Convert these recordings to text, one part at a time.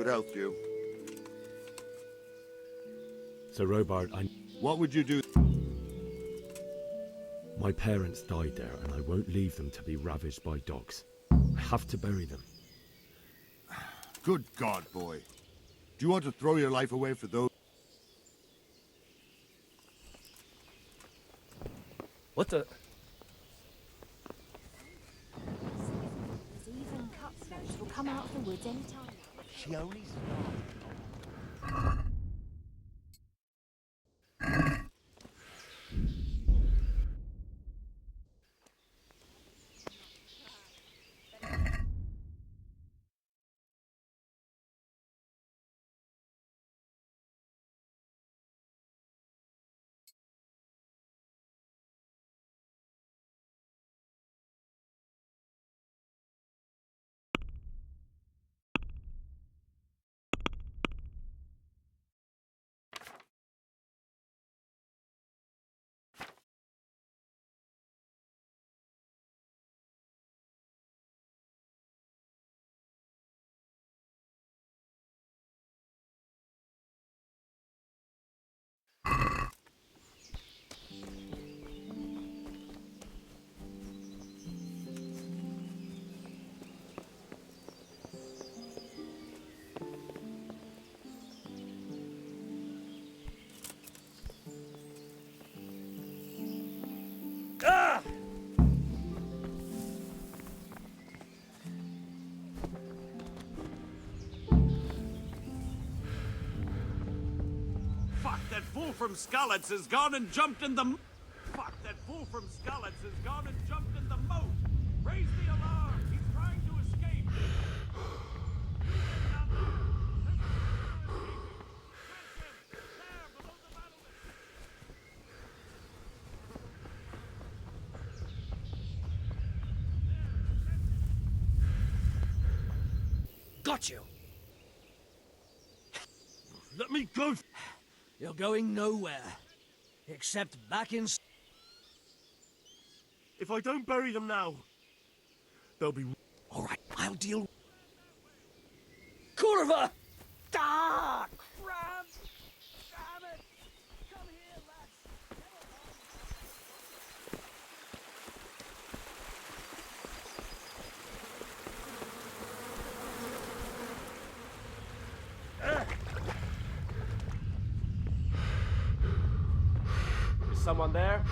Good health to you. Sir Robard, What would you do? my parents died there, and I won't leave them to be ravaged by dogs. I have to bury them. Good God, boy. Do you want to throw your life away for those? What the? There's even cutthroats will come out of the woods any time. She only. Ah! Fuck, that fool from Scarlet's has gone and jumped in the... Fuck, that fool from Scarlet's has gone and jumped in the moat! Raise the alarm! He's trying to escape! Down there! There's a escaping! Catch him! There, below the battlement! Got you. Let me go! You're going nowhere. Except back in... If I don't bury them now, they'll be... All right, I'll deal... Curva! Ah! Crap! Damn it! Come here, lads! Is someone there?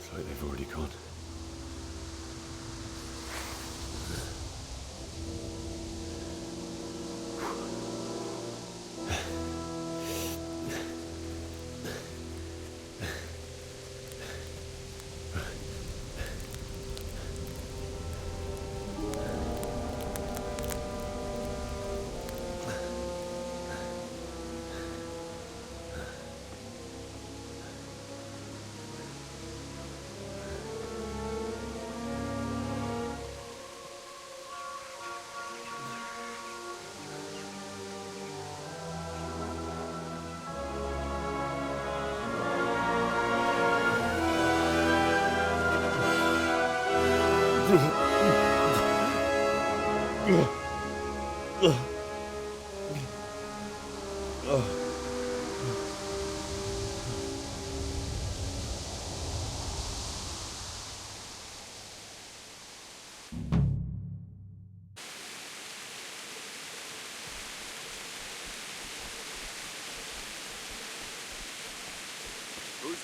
It's like they've already gone.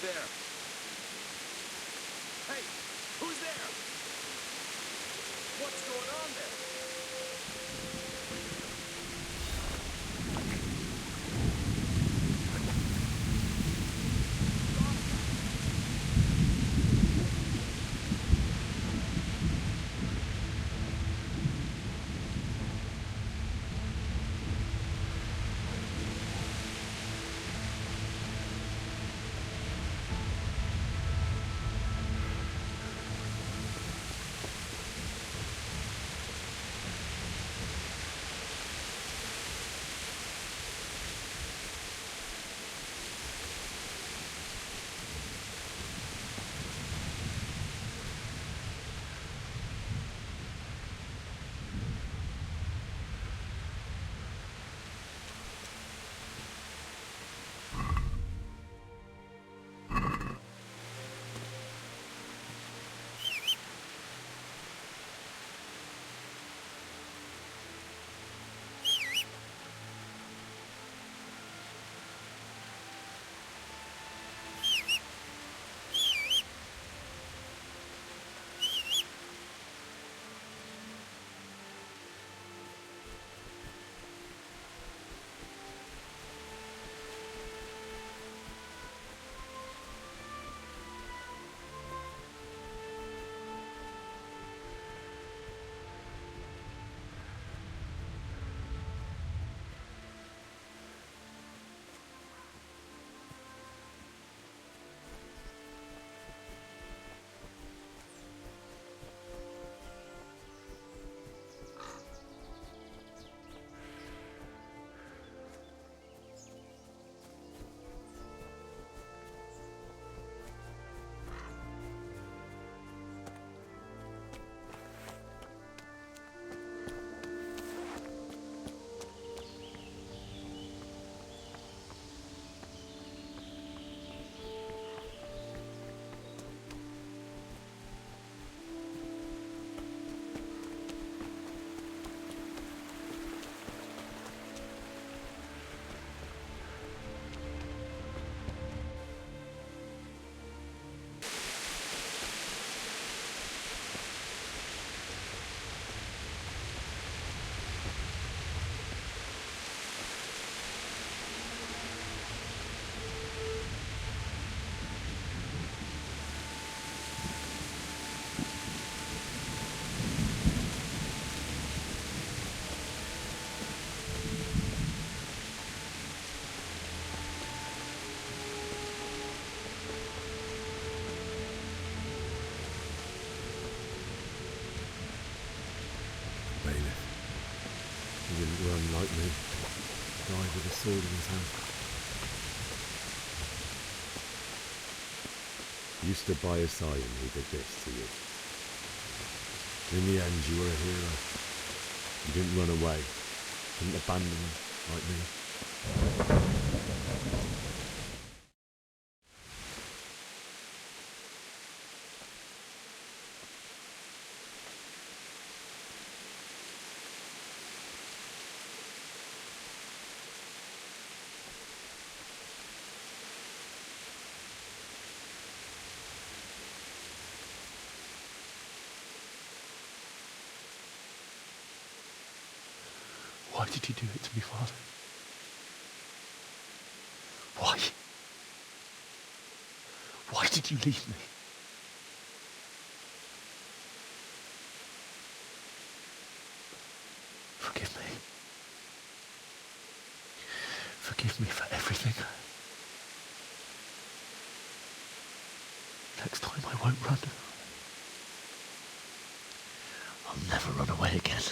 Who's there? Hey, who's there? What's going on there? He didn't run like me. Died with a sword in his hand. Used to by his side and he did this to you. In the end, you were a hero. You didn't run away. Didn't abandon him like me. Why did you do it to me, Father? Why? Why did you leave me? Forgive me. Forgive me for everything. Next time I won't run. I'll never run away again.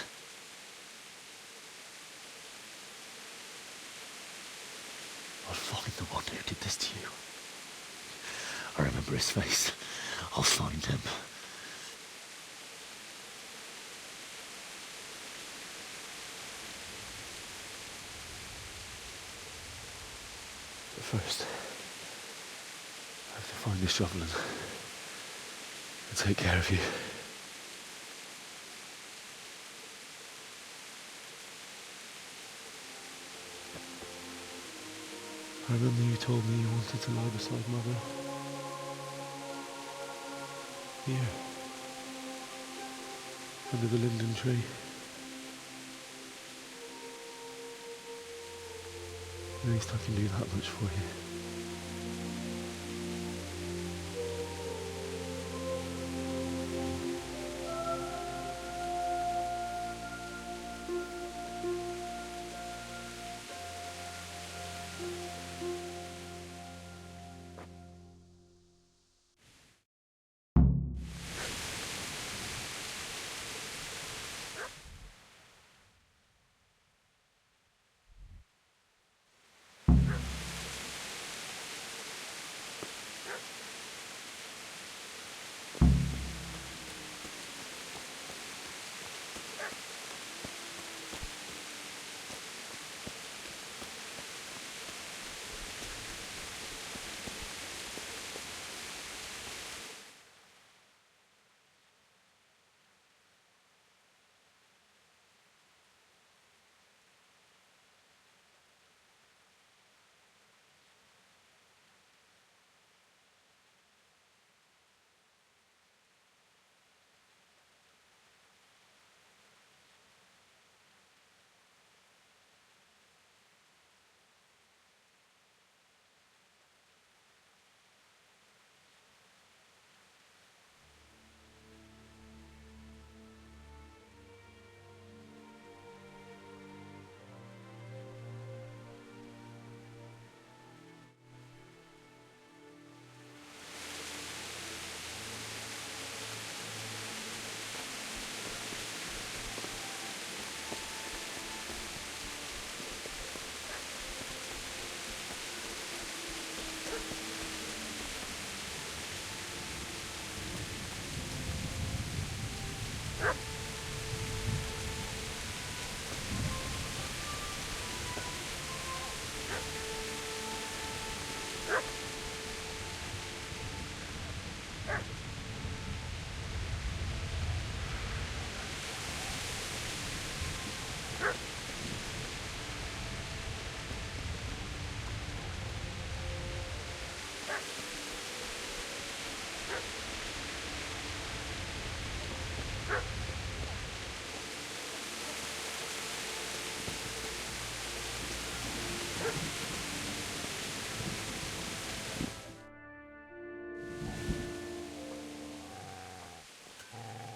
I'll find the one who did this to you. I remember his face. I'll find him. But first, I have to find the shovel and take care of you. I remember you told me you wanted to lie beside Mother. Here. Under the linden tree. At least I can do that much for you.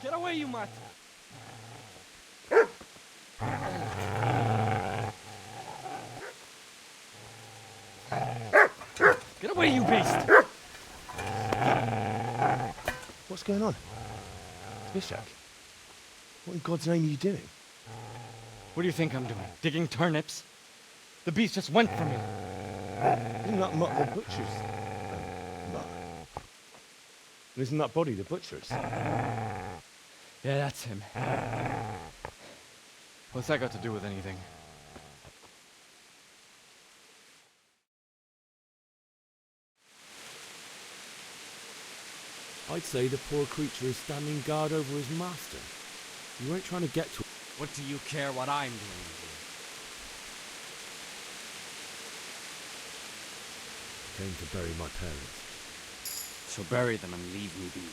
Get away, you mutt! Get away, you beast! What's going on? Bishak? What in God's name are you doing? What do you think I'm doing? Digging turnips? The beast just went for me. Isn't that mutt the butcher's? Mutt. Isn't that body the butcher's? Yeah, that's him. What's that got to do with anything? I'd say the poor creature is standing guard over his master. You weren't trying to get to... What do you care what I'm doing here? Came to bury my parents. So bury them and leave me be.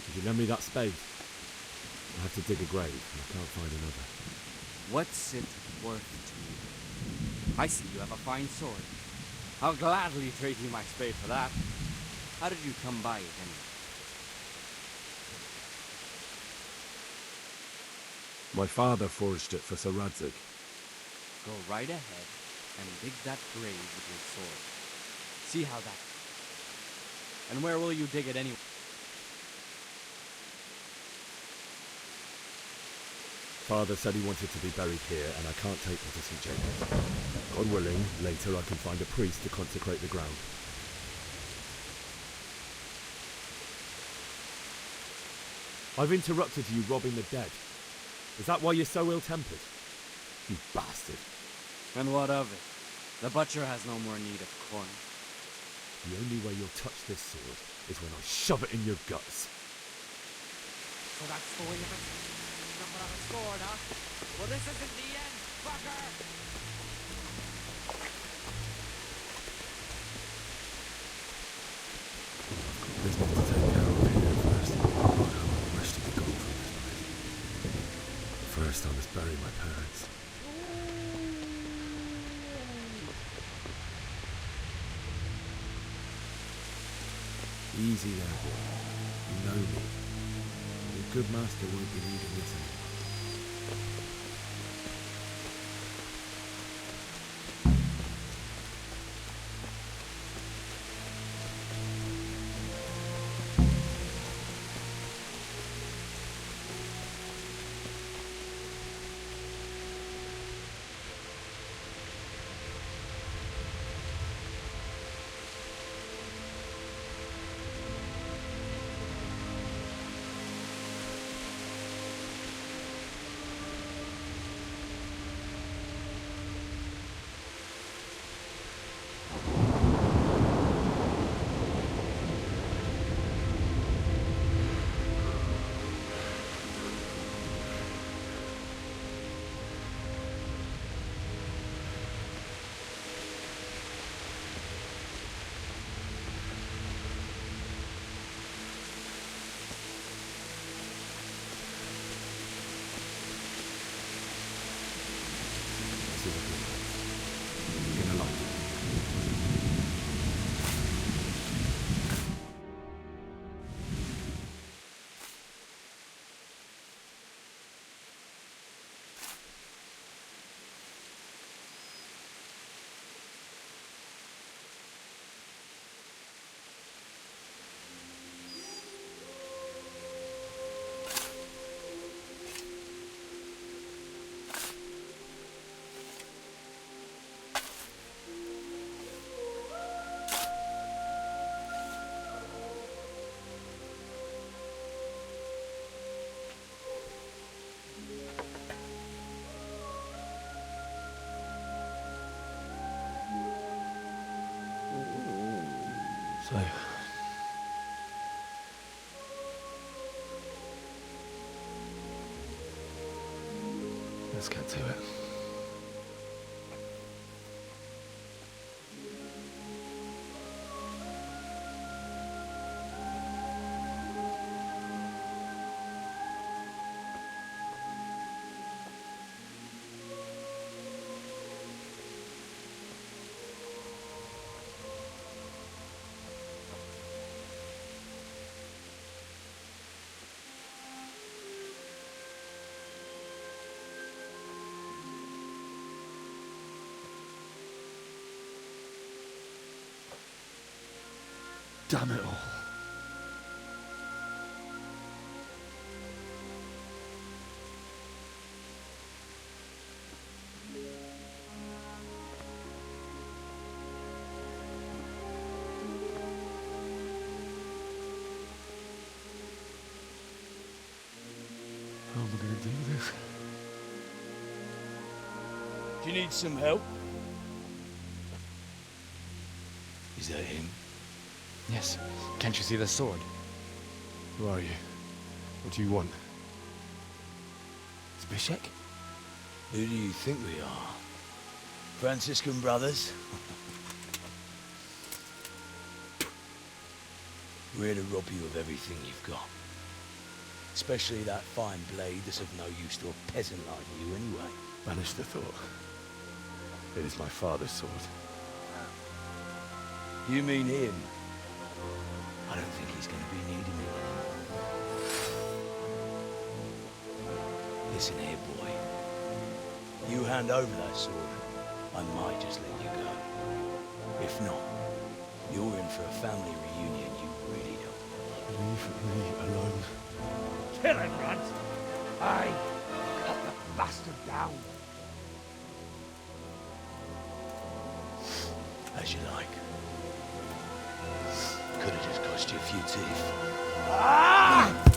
Could you lend me that spade? I have to dig a grave and I can't find another. What's it worth to you? I see you have a fine sword. I'll gladly trade you my spade for that. How did you come by it anyway? My father forged it for Sir Radzig. Go right ahead and dig that grave with your sword. See how that... And where will you dig it anyway? Father said he wanted to be buried here, and I can't take him to St. Jacob's. God willing, later I can find a priest to consecrate the ground. I've interrupted you robbing the dead. Is that why you're so ill-tempered? You bastard. And what of it? The butcher has no more need of corn. The only way you'll touch this sword is when I shove it in your guts. So that's the way of it? Not without a sword, huh? Well, this isn't the end. Business to take care of here first. I want the rest of the gold from this place. First, I must bury my parents. Easy there, boy. You know me. Your good master won't be needing this anymore. So, let's get to it. Damn it all. How am I going to do this? Do you need some help? Is that him? Yes. Can't you see the sword? Who are you? What do you want? Zbyszek? Who do you think we are? Franciscan brothers? We're here to rob you of everything you've got. Especially that fine blade that's of no use to a peasant like you anyway. Banish the thought. It is my father's sword. You mean him? I don't think he's going to be needing it anymore. Listen here, boy. You hand over that sword, I might just let you go. If not, you're in for a family reunion you really don't. Leave me alone. Kill him, Runt! Aye! Cut the bastard down! As you like. Could have just cost you a few teeth. Ah!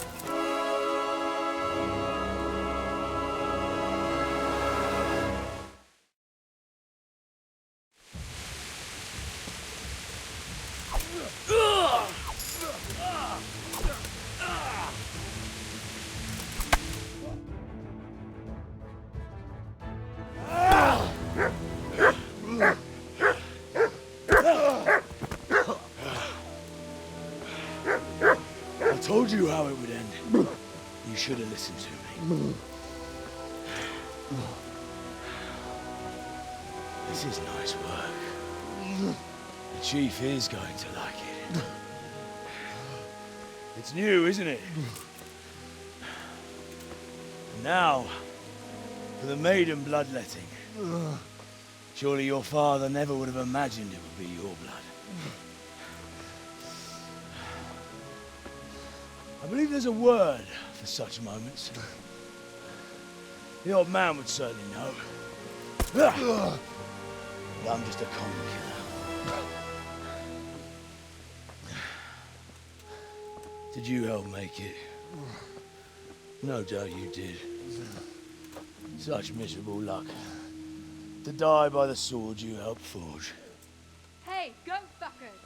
told you how it would end. You should have listened to me. This is nice work. The chief is going to like it. It's new, isn't it? And now, for the maiden bloodletting. Surely your father never would have imagined it would be your blood. I believe there's a word for such moments. The old man would certainly know. But I'm just a common killer. Did you help make it? No doubt you did. Such miserable luck. To die by the sword you helped forge. Hey, go fuckers!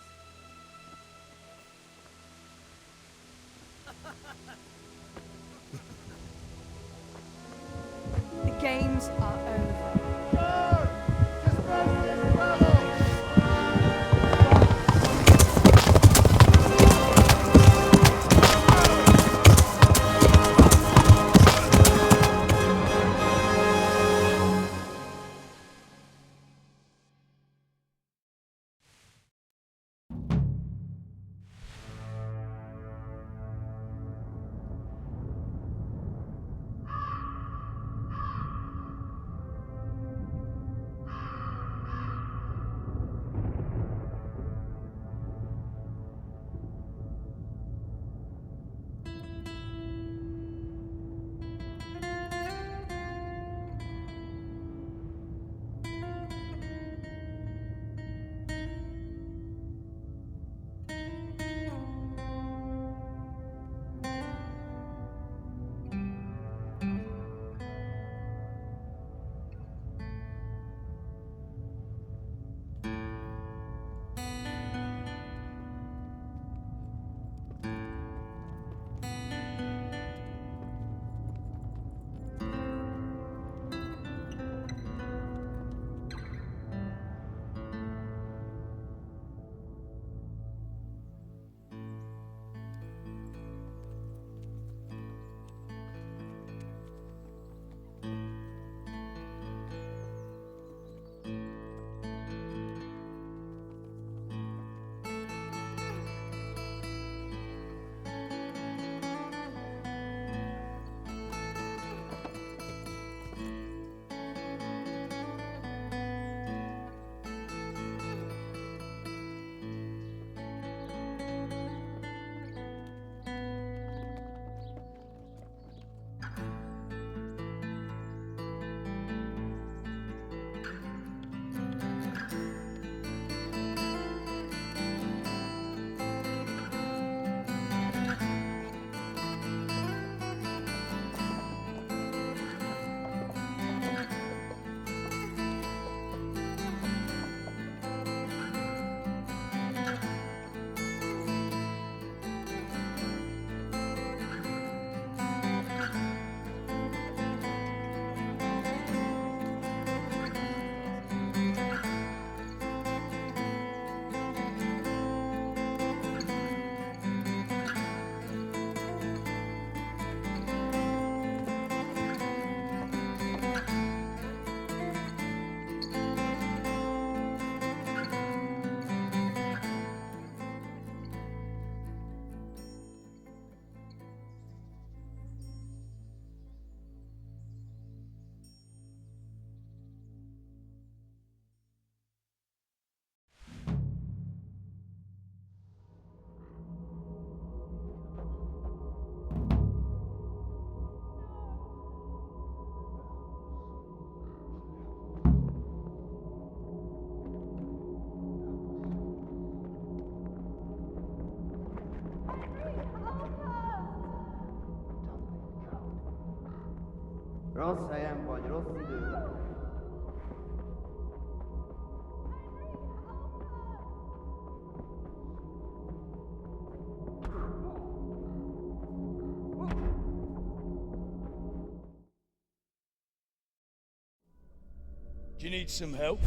The games are over. Rossz helyen vagy, rossz időben. Do you need some help?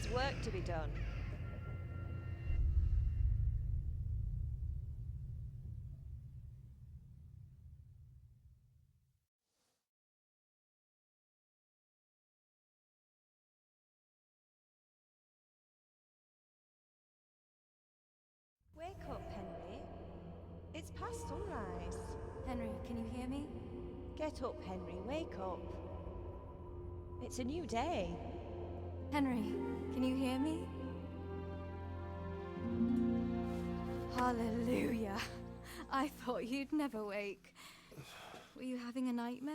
there's work to be done. Wake up, Henry. It's past sunrise. Henry, can you hear me? Get up, Henry. Wake up. It's a new day. Henry, can you hear me? Hallelujah. I thought you'd never wake. Were you having a nightmare?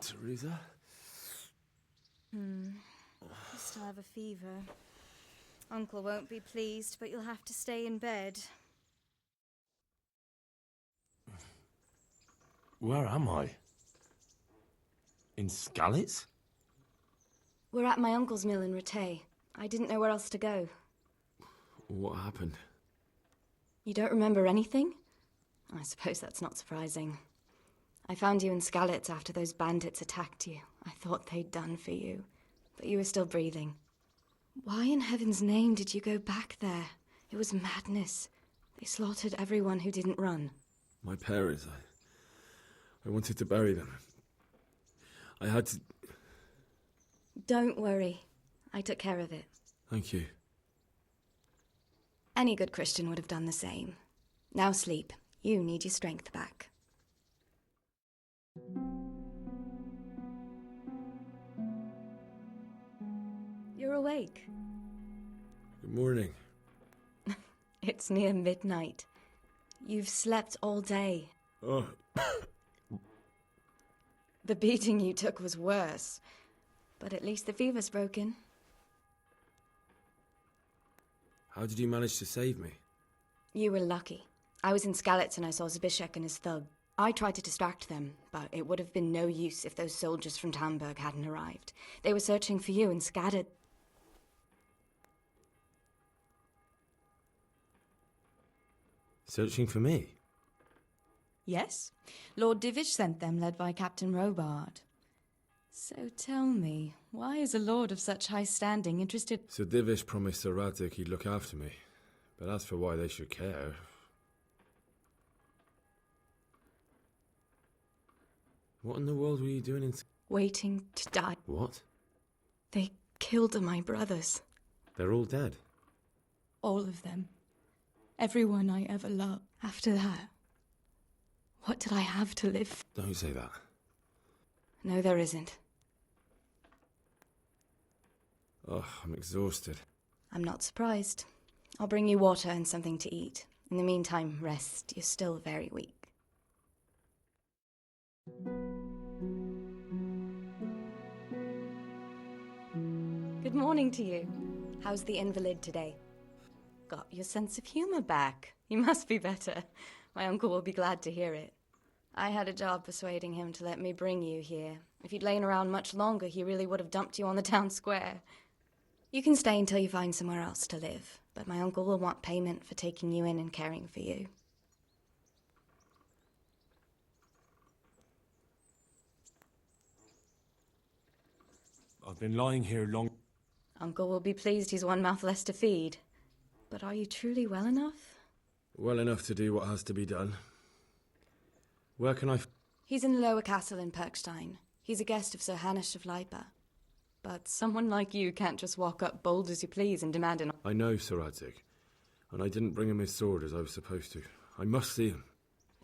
Teresa? You still have a fever. Uncle won't be pleased, but you'll have to stay in bed. Where am I? In Skalitz? We're at my uncle's mill in Rattay. I didn't know where else to go. What happened? You don't remember anything? I suppose that's not surprising. I found you in Skalitz after those bandits attacked you. I thought they'd done for you, but you were still breathing. Why in heaven's name did you go back there? It was madness. They slaughtered everyone who didn't run. My parents, I wanted to bury them. I had to... Don't worry. I took care of it. Thank you. Any good Christian would have done the same. Now sleep. You need your strength back. You're awake. Good morning. It's near midnight. You've slept all day. Oh, The beating you took was worse. But at least the fever's broken. how did you manage to save me? You were lucky. I was in Skalitz and I saw Zbyszek and his thug. I tried to distract them, but it would have been no use if those soldiers from Tamburg hadn't arrived. They were searching for you and scattered... Searching for me? Yes. Lord Divish sent them, led by Captain Robard. So tell me, why is a lord of such high standing interested... So Divish promised Sir Radek he'd look after me. But as for why they should care... What in the world were you doing in... Waiting to die. What? They killed my brothers. They're all dead. All of them. Everyone I ever loved. After that, what did I have to live? Don't say that. No, there isn't. Oh, I'm exhausted. I'm not surprised. I'll bring you water and something to eat. In the meantime, rest. You're still very weak. Good morning to you. How's the invalid today? Got your sense of humor back. You must be better. My uncle will be glad to hear it. I had a job persuading him to let me bring you here. If you'd lain around much longer, he really would have dumped you on the town square. You can stay until you find somewhere else to live, but my uncle will want payment for taking you in and caring for you. I've been lying here long... Uncle will be pleased he's one mouth less to feed. But are you truly well enough? Well enough to do what has to be done. Where can I... He's in the lower castle in Perkstein. He's a guest of Sir Hanush of Leipa. But someone like you can't just walk up bold as you please and demand an... I know Sir Radzik, and I didn't bring him his sword as I was supposed to. I must see him.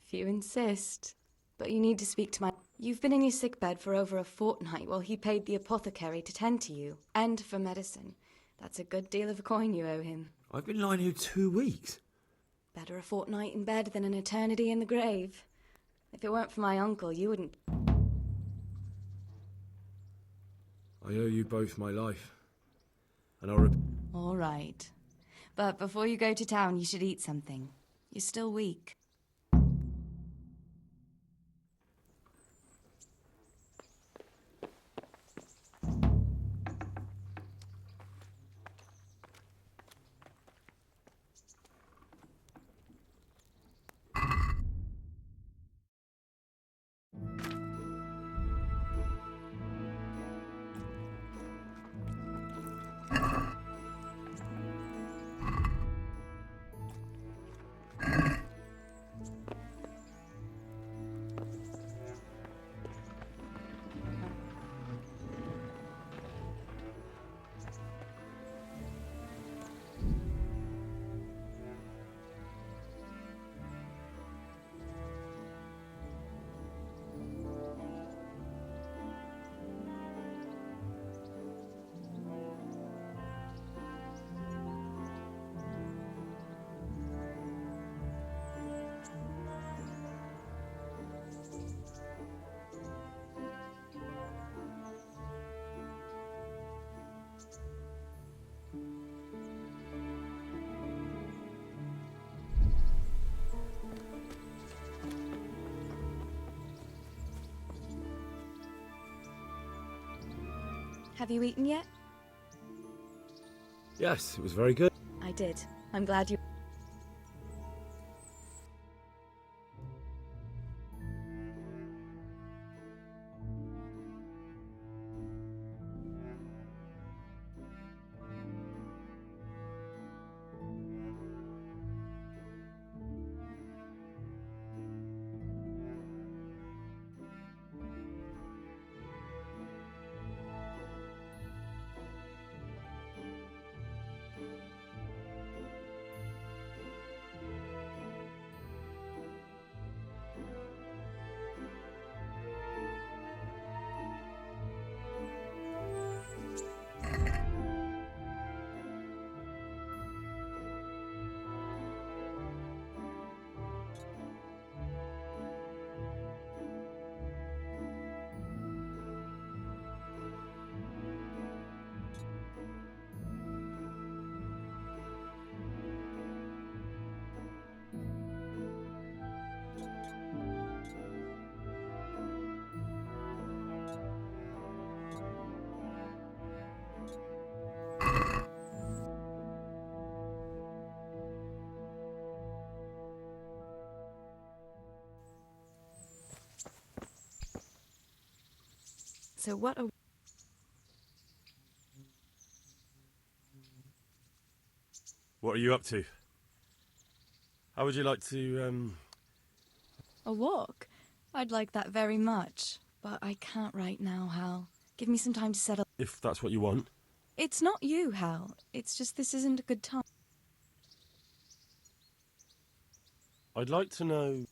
If you insist. But you need to speak to my... You've been in your sickbed for over a fortnight while he paid the apothecary to tend to you. And for medicine. That's a good deal of a coin you owe him. I've been lying here 2 weeks. Better a fortnight in bed than an eternity in the grave. If it weren't for my uncle, you wouldn't... I owe you both my life. And I'll... All right. But before you go to town, you should eat something. You're still weak. Have you eaten yet? Yes, it was very good. I did. I'm glad you... So what are... What are you up to? How would you like to, A walk? I'd like that very much. But I can't right now, Hal. Give me some time to settle... if that's what you want? It's not you, Hal. It's just this isn't a good time. I'd like to know...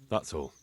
That's all.